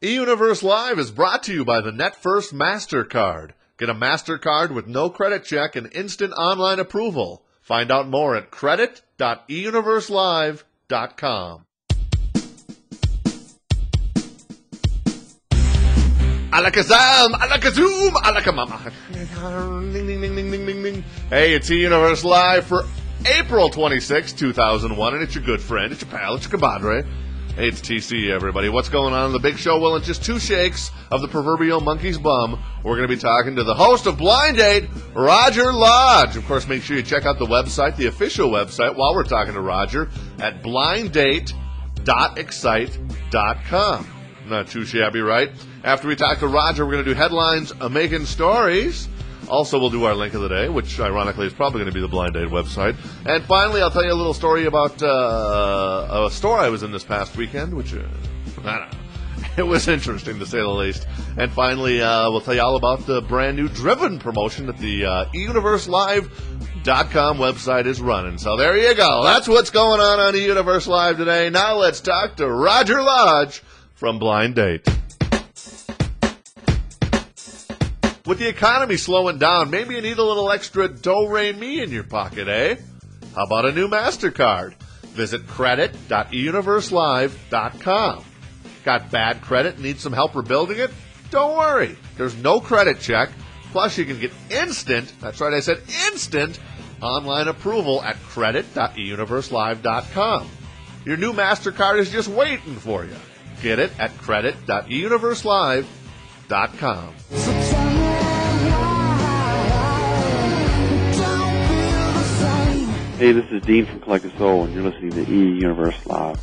eUniverse Live is brought to you by the NetFirst MasterCard. Get a MasterCard with no credit check and instant online approval. Find out more at credit.eUniverselive.com. Alakazam, alakazoo, alakamama. Ding, ding, ding, ding, ding, ding, ding. Hey, it's eUniverse Live for April 26, 2001, and it's your good friend, it's your pal, it's your compadre. HeyTC, everybody. What's going on in the big show? Well, in just 2 shakes of the proverbial monkey's bum, we're going to be talking to the host of Blind Date, Roger Lodge. Of course, make sure you check out the website, the official website, while we're talking to Roger, at blinddate.excite.com. Not too shabby, right? After we talk to Roger, we're going to do headlines, making stories. Also, we'll do our link of the day, which ironically is probably going to be the Blind Date website. And finally, I'll tell you a little story about a store I was in this past weekend, which, I don't know, it was interesting to say the least. And finally, we'll tell you all about the brand new Driven promotion that the eUniverseLive.com website is running. So there you go. That's what's going on eUniverse Live today. Now let's talk to Roger Lodge from Blind Date. With the economy slowing down, maybe you need a little extra do-re-mi in your pocket, eh? How about a new MasterCard? Visit credit.eUniverselive.com. Got bad credit and need some help rebuilding it? Don't worry. There's no credit check. Plus, you can get instant, that's right, I said instant, online approval at credit.eUniverselive.com. Your new MasterCard is just waiting for you. Get it at credit.eUniverselive.com. Hey, this is Dean from Collective Soul, and you're listening to eUniverse Live.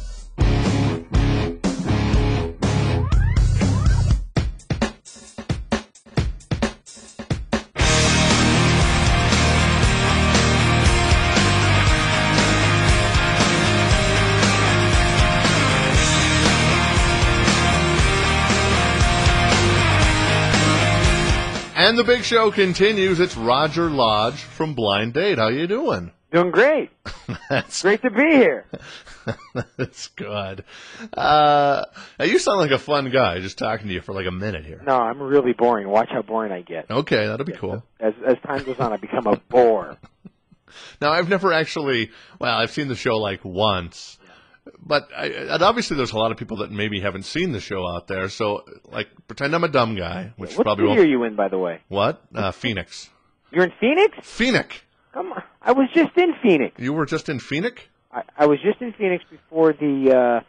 And the big show continues. It's Roger Lodge from Blind Date. How you doing? Doing great. That's great to be here. That's good. Now you sound like a fun guy, just talking to you for like a minute here. No, I'm really boring. Watch how boring I get. Okay, that'll be cool. As time goes on, I become a bore. Now, I've never actually, I've seen the show like once. But and obviously there's a lot of people that maybe haven't seen the show out there. So, like, pretend I'm a dumb guy, which what probably city won't. are you in, by the way? What? Phoenix. You're in Phoenix? Phoenix. Come on. I was just in Phoenix. You were just in Phoenix? I was just in Phoenix before the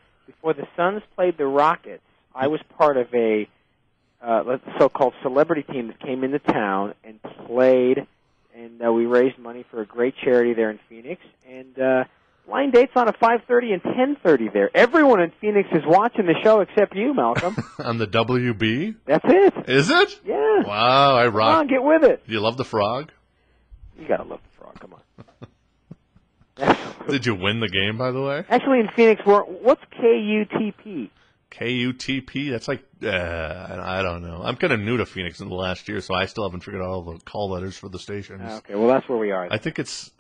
Suns played the Rockets. I was part of a so-called celebrity team that came into town and played, and we raised money for a great charity there in Phoenix. And Blind Date's on at 5:30 and 10:30 there. Everyone in Phoenix is watching the show except you, Malcolm. On the WB? That's it. Is it? Yeah. Wow, I rock. Come on, get with it. Do you love the frog? You gotta love the frog. Come on. Did you win the game, by the way? Actually, in Phoenix, what's KUTP? KUTP? That's like, I don't know. I'm kind of new to Phoenix in the last year, so I still haven't figured out all the call letters for the stations. Okay, well, that's where we are. I think it's,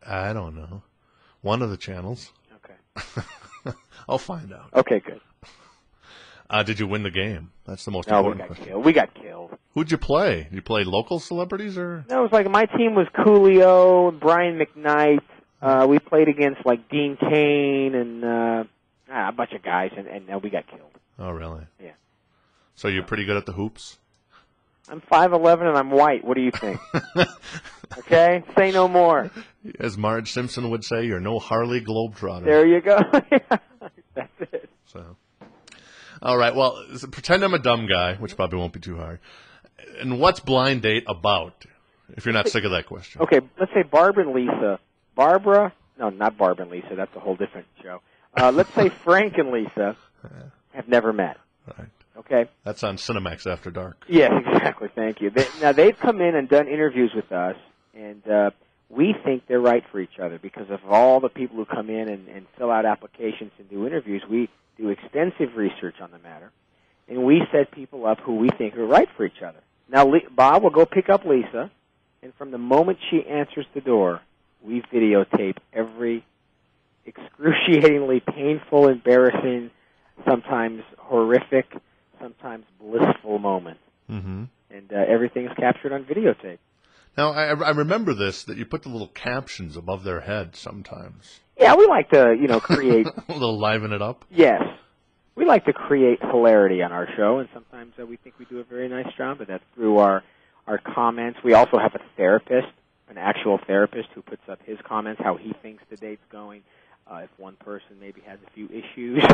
I don't know, one of the channels. Okay. I'll find out. Okay, good. Did you win the game? That's the most important question. We got killed. Who'd you play? Did you play local celebrities or? No, it was like my team was Coolio, Brian McKnight. We played against like Dean Cain and a bunch of guys, and we got killed. Oh, really? Yeah. So you're pretty good at the hoops? I'm 5'11" and I'm white. What do you think? Okay? Say no more. As Marge Simpson would say, you're no Harley Globetrotter. There you go. That's it. So, all right. Well, pretend I'm a dumb guy, which probably won't be too hard. And what's Blind Date about, if you're not sick of that question? Okay, let's say Barbara and Lisa. Barbara? No, not Barbara and Lisa. That's a whole different show. Let's say Frank and Lisa have never met. Right. Okay? That's on Cinemax After Dark. Yeah, exactly. Thank you. Now, they've come in and done interviews with us, and we think they're right for each other because of all the people who come in and fill out applications and do interviews. We do extensive research on the matter, and we set people up who we think are right for each other. Now, Bob will go pick up Lisa, and from the moment she answers the door, we videotape every excruciatingly painful, embarrassing, sometimes horrific, sometimes everything is captured on videotape. Now, I remember this, that you put the little captions above their head sometimes. Yeah, we like to, create... A little liven it up? Yes. We like to create hilarity on our show, and sometimes we think we do a very nice job of that through our comments. We also have a therapist, an actual therapist, who puts up his comments, how he thinks the date's going. If one person maybe has a few issues,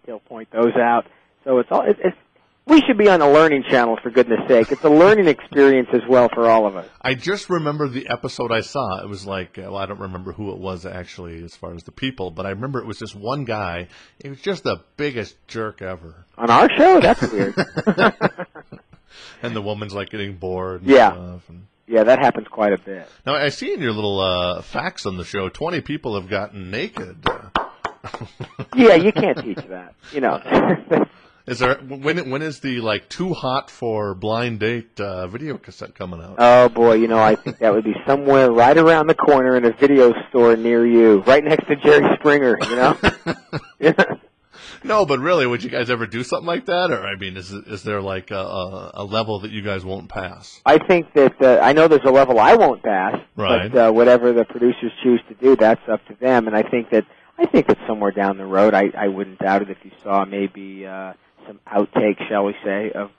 he'll point those out. So we should be on a learning channel, for goodness sake. It's a learning experience as well for all of us. I just remember the episode I saw. It was like, I don't remember who it was actually as far as the people, but I remember it was this one guy. He was just the biggest jerk ever. On our show? That's weird. And the woman's like getting bored and yeah. stuff. And... Yeah, that happens quite a bit. Now, I see in your little facts on the show, 20 people have gotten naked. Yeah, you can't teach that. Is there when is the too hot for blind date video cassette coming out? Oh boy, I think that would be somewhere right around the corner in a video store near you, right next to Jerry Springer. No, but really, would you guys ever do something like that? Or is there like a level that you guys won't pass? I think that I know there's a level I won't pass, right. But whatever the producers choose to do, that's up to them. And I think that somewhere down the road, I wouldn't doubt it if you saw maybe some outtake, shall we say, of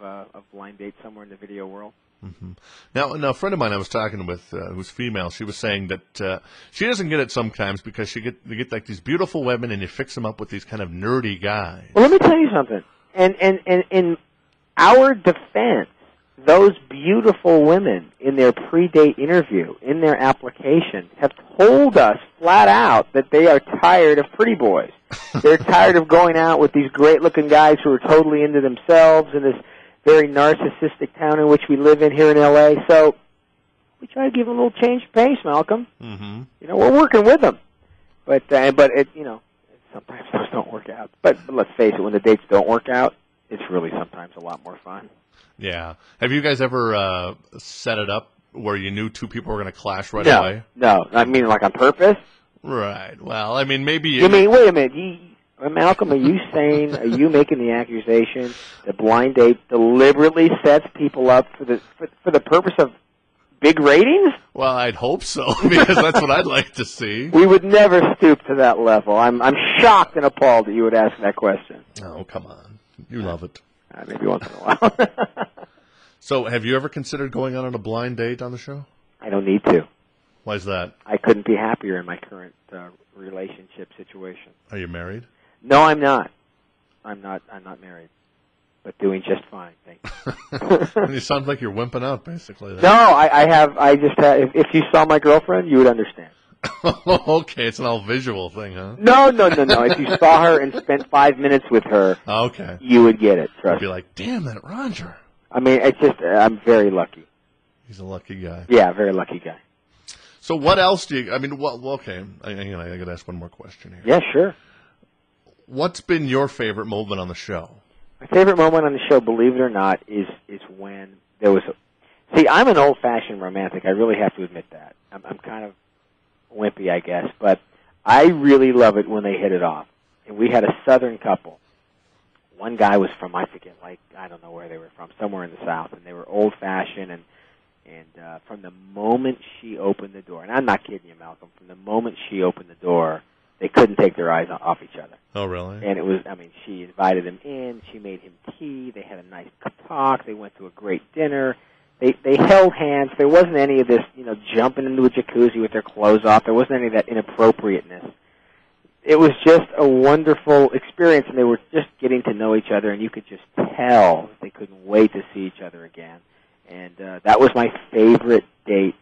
blind date somewhere in the video world. Mm-hmm. Now, a friend of mine I was talking with, who's female, she was saying that she doesn't get it sometimes because you get like these beautiful women and you fix them up with these kind of nerdy guys. Well, let me tell you something. And in our defense, those beautiful women in their pre-date interview, in their application, have told us flat out that they are tired of pretty boys. They're tired of going out with these great-looking guys who are totally into themselves in this very narcissistic town in which we live in here in L.A. So we try to give them a little change of pace, Malcolm. Mm-hmm. We're working with them. But it, sometimes those don't work out. But let's face it, when the dates don't work out, it's really sometimes a lot more fun. Yeah. Have you guys ever set it up where you knew two people were going to clash right away? No. I mean, like on purpose? Right. Well, maybe... You mean, wait a minute. Malcolm, are you making the accusation that blind date deliberately sets people up for the purpose of big ratings? Well, I'd hope so, because that's what I'd like to see. We would never stoop to that level. I'm shocked and appalled that you would ask that question. Oh, come on. You love it. Maybe once in a while. So, have you ever considered going on a blind date on the show? I don't need to. Why is that? I couldn't be happier in my current relationship situation. Are you married? No, I'm not. I'm not married, but doing just fine. Thank you. You sound like you're wimping out, basically. No, I just have. If you saw my girlfriend, you would understand. Okay, it's an all visual thing, huh? No. If you saw her and spent 5 minutes with her, okay, you would get it. Trust me. You'd be like, damn that Roger. I mean, it's just I'm very lucky. He's a lucky guy. Yeah, very lucky guy. So what else do you? Okay. I got to ask one more question here. Yeah, sure. What's been your favorite moment on the show? My favorite moment on the show, believe it or not, is when there was. See, I'm an old-fashioned romantic. I really have to admit that. I'm kind of wimpy, I guess, but I really love it when they hit it off. And we had a Southern couple. One guy was from, I forget, I don't know where they were from, somewhere in the South, and they were old-fashioned, and from the moment she opened the door, and I'm not kidding you, Malcolm, from the moment she opened the door, they couldn't take their eyes off each other. Oh, really? And it was, she invited him in, she made him tea, they had a nice talk, they went to a great dinner, they held hands, there wasn't any of this, jumping into a jacuzzi with their clothes off, there wasn't any of that inappropriateness. It was just a wonderful experience, and they were just getting to know each other, and you could just tell they couldn't wait to see each other again. And that was my favorite date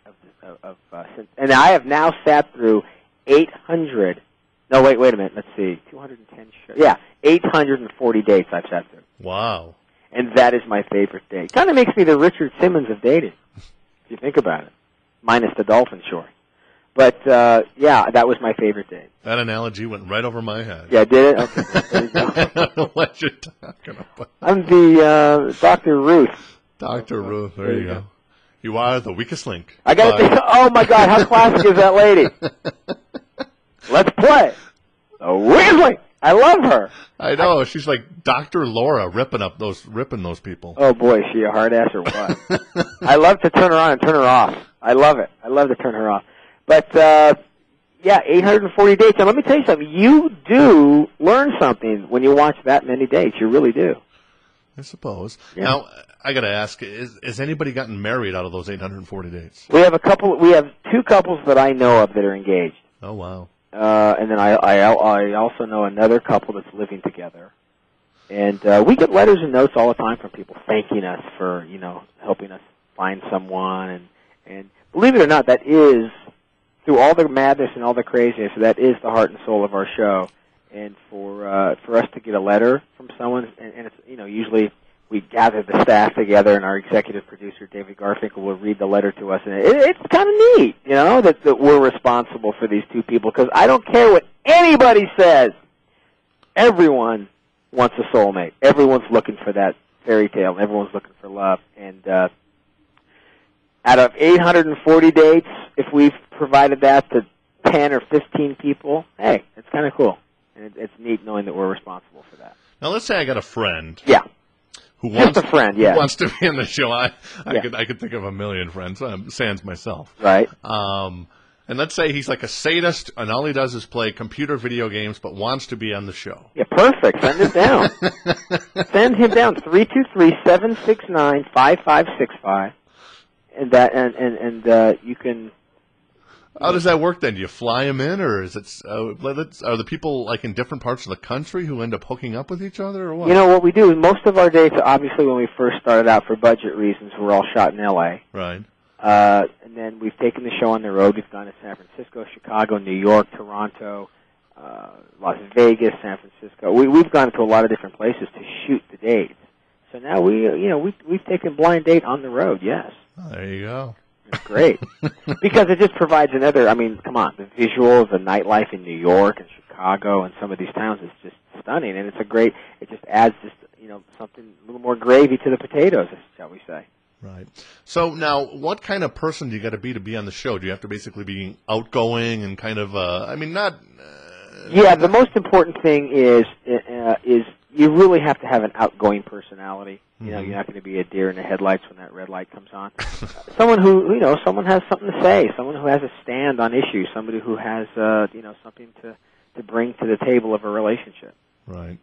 and I have now sat through 800. No, wait a minute. Let's see, 210 shows. Yeah, 840 dates I've sat through. Wow. And that is my favorite date. Kind of makes me the Richard Simmons of dating, if you think about it, minus the dolphin shore. But yeah, that was my favorite date. That analogy went right over my head. Yeah, did it? Okay, there you go. I don't know what you're talking about. I'm the Dr. Ruth. Dr. Ruth, there you go. You are the weakest link. I got to think, oh my God, how classic is that lady? Let's play the weakest link. I love her. I know. She's like Dr. Laura ripping those people. Oh, boy, is she a hard ass or what? I love to turn her on and turn her off. I love it. I love to turn her off. But, yeah, 840 dates. And let me tell you something. You do learn something when you watch that many dates. You really do. I suppose. Yeah. Now, I got to ask, has anybody gotten married out of those 840 dates? We have two couples that I know of that are engaged. Oh, wow. And then I also know another couple that's living together. And we get letters and notes all the time from people thanking us for, helping us find someone. And believe it or not, that is, through all the madness and all the craziness, that is the heart and soul of our show. And for us to get a letter from someone, and it's, usually we gather the staff together, and our executive producer, David Garfinkel, will read the letter to us. And it's kind of neat, that we're responsible for these two people, because I don't care what anybody says. Everyone wants a soulmate. Everyone's looking for that fairy tale. Everyone's looking for love. And out of 840 dates, if we've provided that to 10 or 15 people, hey, it's kind of cool. And it's neat knowing that we're responsible for that. Now, let's say I got a friend. Yeah. Who wants to be in the show. I could think of a million friends, sans myself. Right. And let's say he's like a sadist, and all he does is play computer video games, but wants to be on the show. Yeah, perfect. Send him down. Send him down 323-769-5565, and you can. How does that work then? Do you fly him in, or is it? Are the people like in different parts of the country who end up hooking up with each other, or what? What we do is most of our dates, obviously, when we first started out for budget reasons, were all shot in L.A. Right. And then we've taken the show on the road. We've gone to San Francisco, Chicago, New York, Toronto, Las Vegas, San Francisco. We've gone to a lot of different places to shoot the dates. So now we've taken blind date on the road. Yes. Oh, there you go. It's great because it just provides another. I mean, come on, the visuals, the nightlife in New York and Chicago and some of these towns is just stunning, and it's a great. It just adds something a little more gravy to the potatoes, shall we say? Right. So now, what kind of person do you got to be on the show? Do you have to basically be outgoing and kind of? Yeah, the most important thing is you really have to have an outgoing personality. You're not going to be a deer in the headlights when that red light comes on. Someone someone has something to say, someone who has a stand on issues, somebody who has, something to bring to the table of a relationship. Right.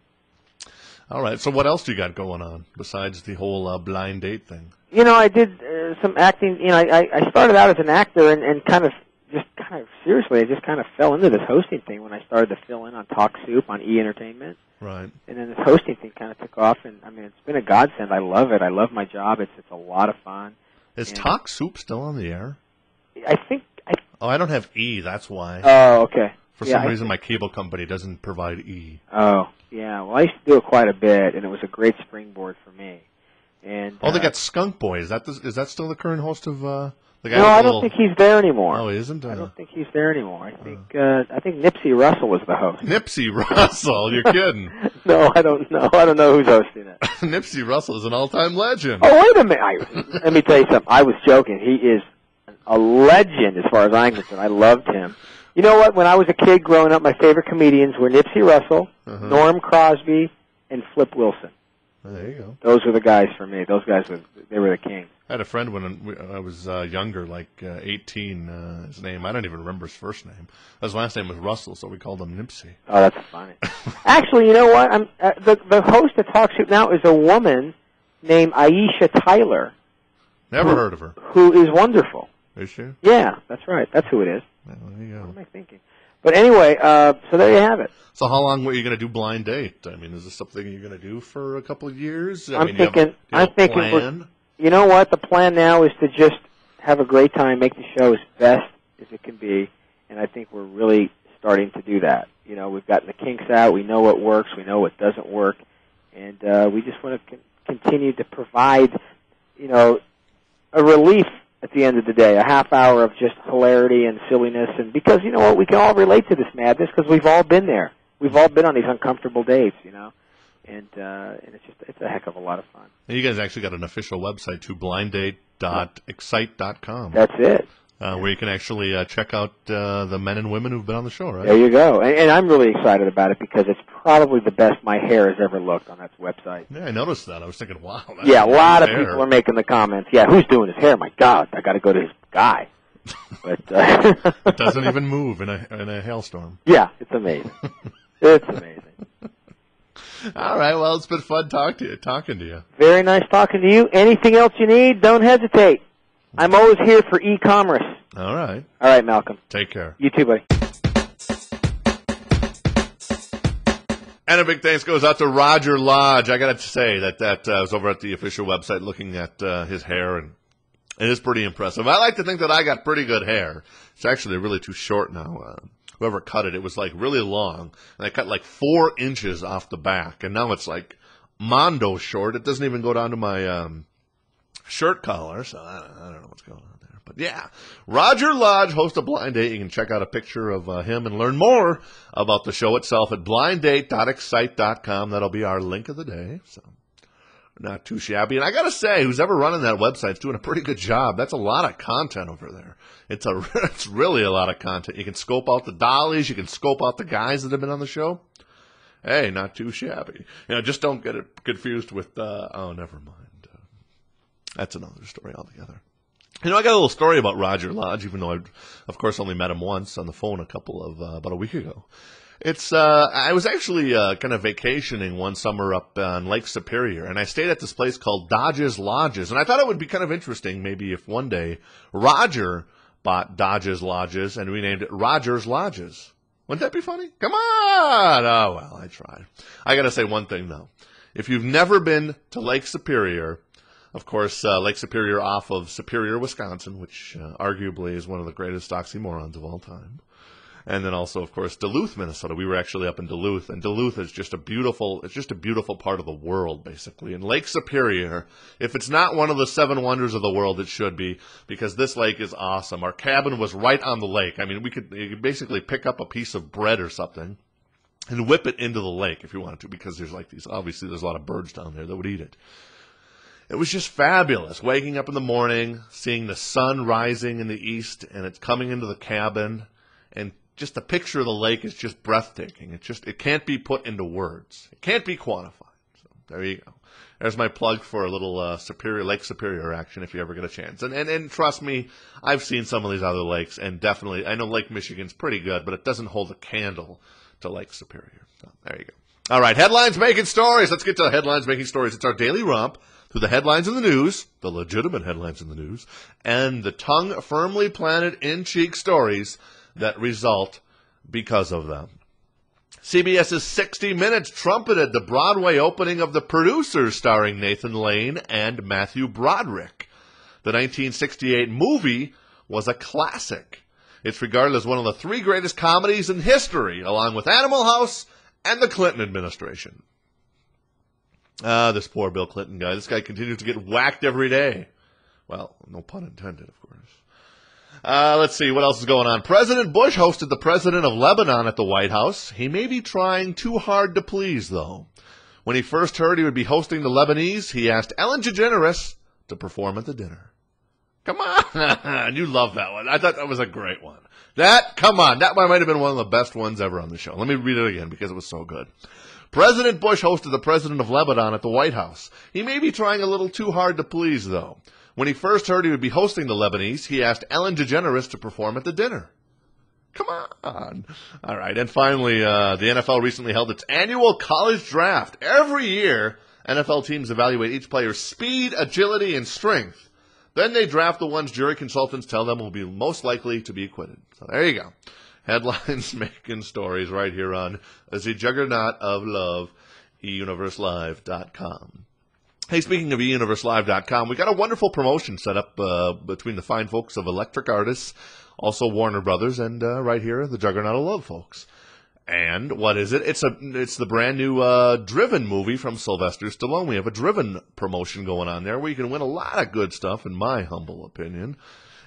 All right. So what else do you got going on besides the whole blind date thing? I did some acting. I started out as an actor and kind of seriously, I just kind of fell into this hosting thing when I started to fill in on Talk Soup on eEntertainment. Right. And then this hosting thing kind of took off, and it's been a godsend. I love it. I love my job. It's a lot of fun. Is Talk Soup still on the air? I think. I don't have E. That's why. Oh, okay. For some reason, my cable company doesn't provide E. Oh, yeah. Well, I used to do it quite a bit, and it was a great springboard for me. And they got Skunk Boy. Is that still the current host of? The guy no, I don't think he's there anymore. Oh, he isn't? I don't think he's there anymore. I think Nipsey Russell is the host. Nipsey Russell? You're kidding? No, I don't know. I don't know who's hosting it. Nipsey Russell is an all-time legend. Oh, wait a minute. Let me tell you something. I was joking. He is a legend as far as I'm concerned. I loved him. You know what? When I was a kid growing up, my favorite comedians were Nipsey Russell, Norm Crosby, and Flip Wilson. Oh, there you go. Those were the guys for me. Those guys they were the kings. I had a friend when I was younger, like 18. His name, I don't even remember his first name. His last name was Russell, so we called him Nipsey. Oh, that's funny. Actually, you know what? The host of Talk Soup now is a woman named Aisha Tyler. Never heard of her. Who is wonderful. Is she? Yeah, that's right. That's who it is. Well, there you go. What am I thinking? But anyway, so there you have it. So how long were you going to do blind date? I mean, is this something you're going to do for a couple of years? I'm thinking. You know what? The plan now is to just have a great time, make the show as best as it can be, and I think we're really starting to do that. We've gotten the kinks out. We know what works. We know what doesn't work, and we just want to continue to provide, a relief at the end of the day, a half hour of just hilarity and silliness, and because you know what, we can all relate to this madness because we've all been there. We've all been on these uncomfortable dates, and it's a heck of a lot of fun. And you guys actually got an official website too, blinddate.excite.com. That's it. Where you can actually check out the men and women who've been on the show, right? There you go. And I'm really excited about it because it's probably the best my hair has ever looked on that website. Yeah, I noticed that. I was thinking, wow. Yeah, a lot of hair. people are making the comments. Yeah, who's doing his hair? My God, I got to go to his guy. But it doesn't even move in a hailstorm. Yeah, it's amazing. It's amazing. All right, well, it's been fun talking to you. Very nice talking to you. Anything else you need, don't hesitate. I'm always here for e-commerce. All right. All right, Malcolm. Take care. You too, buddy. And a big thanks goes out to Roger Lodge. I got to say that I was over at the official website looking at his hair, and it is pretty impressive. I like to think that I got pretty good hair. It's actually really too short now. Whoever cut it, it was like really long, and I cut like 4 inches off the back, and now it's like Mondo short. It doesn't even go down to my shirt collar, so I don't know what's going on there. But yeah, Roger Lodge, host of Blind Date. You can check out a picture of him and learn more about the show itself at blinddate.excite.com. That'll be our link of the day, so not too shabby. And I got to say, who's ever running that website's doing a pretty good job. That's a lot of content over there. It's really a lot of content. You can scope out the dollies. You can scope out the guys that have been on the show. Hey, not too shabby. Just don't get it confused with, never mind. That's another story altogether. I got a little story about Roger Lodge, even though I, of course, only met him once on the phone about a week ago. I was actually kind of vacationing one summer up on Lake Superior, and I stayed at this place called Dodge's Lodges, and I thought it would be kind of interesting maybe if one day Roger bought Dodge's Lodges and renamed it Roger's Lodges. Wouldn't that be funny? Come on! Oh, well, I tried. I got to say one thing, though. If you've never been to Lake Superior, of course, Lake Superior off of Superior, Wisconsin, which arguably is one of the greatest oxymorons of all time. And then also, of course, Duluth, Minnesota. We were actually up in Duluth, and Duluth is just a beautiful part of the world, basically. And Lake Superior, if it's not one of the 7 wonders of the world, it should be, because this lake is awesome. Our cabin was right on the lake. I mean, you could basically pick up a piece of bread or something and whip it into the lake if you wanted to, because there's obviously there's a lot of birds down there that would eat it. It was just fabulous, waking up in the morning, seeing the sun rising in the east, and it's coming into the cabin, and just the picture of the lake is just breathtaking. It can't be put into words. It can't be quantified. So there you go. There's my plug for a little Lake Superior action if you ever get a chance. And trust me, I've seen some of these other lakes, and definitely, I know Lake Michigan's pretty good, but it doesn't hold a candle to Lake Superior. So there you go. All right, headlines making stories. Let's get to headlines making stories. It's our daily romp through the headlines in the news, the legitimate headlines in the news, and the tongue firmly planted in cheek stories that result because of them. CBS's 60 Minutes trumpeted the Broadway opening of The Producers, starring Nathan Lane and Matthew Broderick. The 1968 movie was a classic. It's regarded as one of the 3 greatest comedies in history, along with Animal House and the Clinton administration. This poor Bill Clinton guy. This guy continues to get whacked every day. Well, no pun intended, of course. Let's see, what else is going on? President Bush hosted the president of Lebanon at the White House. He may be trying too hard to please, though. When he first heard he would be hosting the Lebanese, he asked Ellen DeGeneres to perform at the dinner. Come on! You love that one. I thought that was a great one. Come on, that might have been one of the best ones ever on the show. Let me read it again because it was so good. President Bush hosted the president of Lebanon at the White House. He may be trying a little too hard to please, though. When he first heard he would be hosting the Lebanese, he asked Ellen DeGeneres to perform at the dinner. Come on. All right, and finally, the NFL recently held its annual college draft. Every year, NFL teams evaluate each player's speed, agility, and strength. Then they draft the ones jury consultants tell them will be most likely to be acquitted. So there you go. Headlines making stories right here on the Juggernaut of Love, eUniverseLive.com. Hey, speaking of eUniverseLive.com, we got a wonderful promotion set up between the fine folks of Electric Artists, also Warner Brothers, and right here, the Juggernaut of Love folks. And what is it? It's the brand new Driven movie from Sylvester Stallone. We have a Driven promotion going on there where you can win a lot of good stuff, in my humble opinion.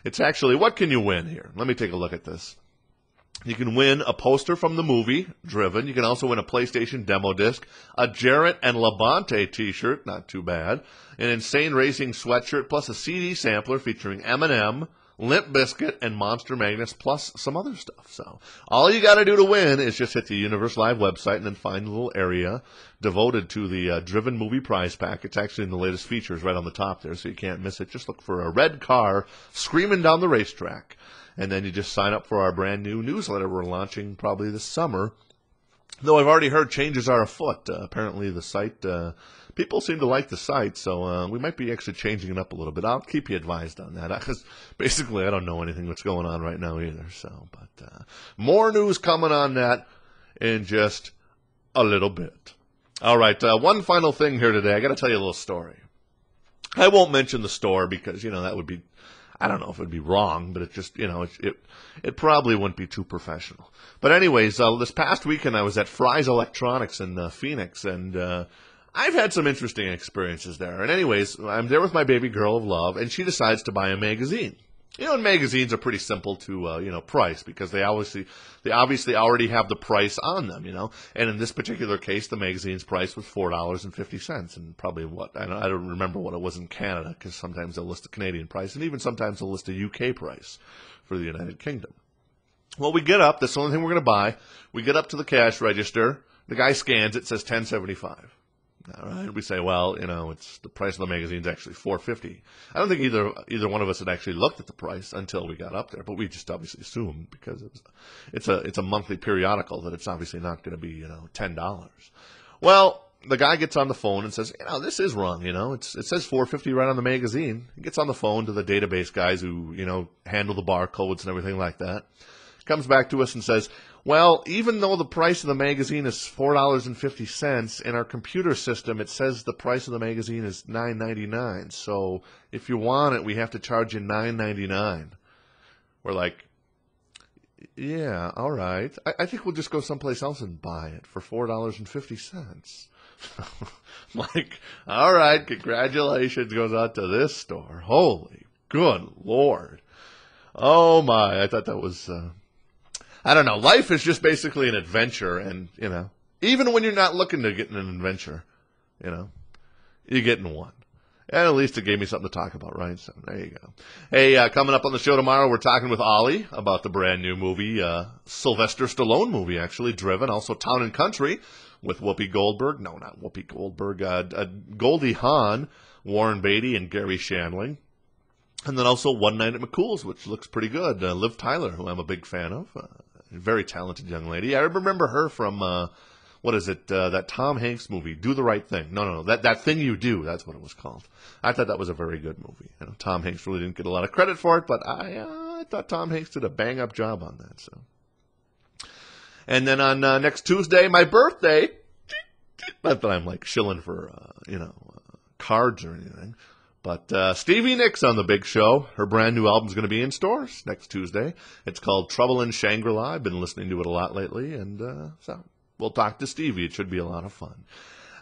It's actually, what can you win here? Let me take a look at this. You can win a poster from the movie, Driven. You can also win a PlayStation demo disc, a Jarrett and Labonte t-shirt, not too bad, an Insane Racing sweatshirt, plus a CD sampler featuring Eminem, Limp Bizkit, and Monster Magnus, plus some other stuff. So all you got to do to win is just hit the eUniverse Live website and then find the little area devoted to the Driven Movie Prize Pack. It's actually in the latest features right on the top there, so you can't miss it. Just look for a red car screaming down the racetrack. And then you just sign up for our brand new newsletter we're launching probably this summer. Though I've already heard changes are afoot. Apparently the site, people seem to like the site, so we might be actually changing it up a little bit. I'll keep you advised on that, because basically I don't know anything that's going on right now either. So, but more news coming on that in just a little bit. All right, one final thing here today. I got to tell you a little story. I won't mention the store because, that would be, I don't know if it would be wrong, but it just, it probably wouldn't be too professional. But anyways, this past weekend I was at Fry's Electronics in Phoenix, and I've had some interesting experiences there. And anyways, I'm there with my baby girl of love, and she decides to buy a magazine. And magazines are pretty simple to, price because they obviously already have the price on them, And in this particular case, the magazine's price was $4.50, and probably I don't remember what it was in Canada, because sometimes they'll list a Canadian price, and even sometimes they'll list a UK price for the United Kingdom. Well, we get up. That's the only thing we're going to buy. We get up to the cash register. The guy scans it. Says $10.75. All right. We say, well, it's the price of the magazine's actually $4.50. I don't think either one of us had actually looked at the price until we got up there, but we just obviously assumed because it's a monthly periodical that it's obviously not going to be $10. Well, the guy gets on the phone and says, this is wrong. It says $4.50 right on the magazine. He gets on the phone to the database guys who handle the barcodes and everything like that. Comes back to us and says, well, even though the price of the magazine is $4.50, in our computer system it says the price of the magazine is $9.99. So if you want it, we have to charge you $9.99. We're like, yeah, all right. I think we'll just go someplace else and buy it for $4.50. Like, all right, congratulations goes out to this store. Holy good Lord. Oh, my. I thought that was... I don't know. Life is just basically an adventure, and, even when you're not looking to get in an adventure, you're getting one. And at least it gave me something to talk about, right? So there you go. Hey, coming up on the show tomorrow, we're talking with Ollie about the brand new movie, Sylvester Stallone movie, actually, Driven. Also Town and Country with Whoopi Goldberg. No, not Whoopi Goldberg. Goldie Hawn, Warren Beatty, and Gary Shandling. And then also One Night at McCool's, which looks pretty good. Liv Tyler, who I'm a big fan of. Very talented young lady. I remember her from, that Tom Hanks movie, Do the Right Thing. No, that Thing You Do, that's what it was called. I thought that was a very good movie. Tom Hanks really didn't get a lot of credit for it, but I thought Tom Hanks did a bang-up job on that. So, and then on next Tuesday, my birthday, not that I'm like shilling for, cards or anything, but Stevie Nicks on the big show. Her brand new album's going to be in stores next Tuesday. It's called Trouble in Shangri-La. I've been listening to it a lot lately, and so we'll talk to Stevie. It should be a lot of fun.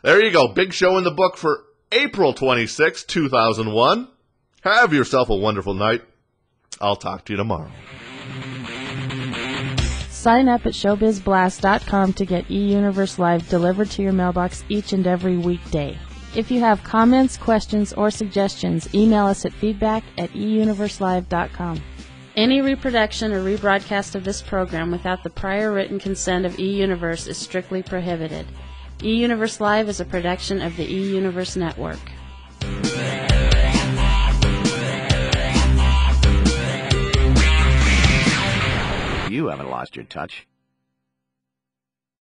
There you go. Big show in the book for April 26, 2001. Have yourself a wonderful night. I'll talk to you tomorrow. Sign up at showbizblast.com to get eUniverse Live delivered to your mailbox each and every weekday. If you have comments, questions, or suggestions, email us at feedback@eUniverseLive.com. Any reproduction or rebroadcast of this program without the prior written consent of eUniverse is strictly prohibited. eUniverse Live is a production of the eUniverse Network. You haven't lost your touch.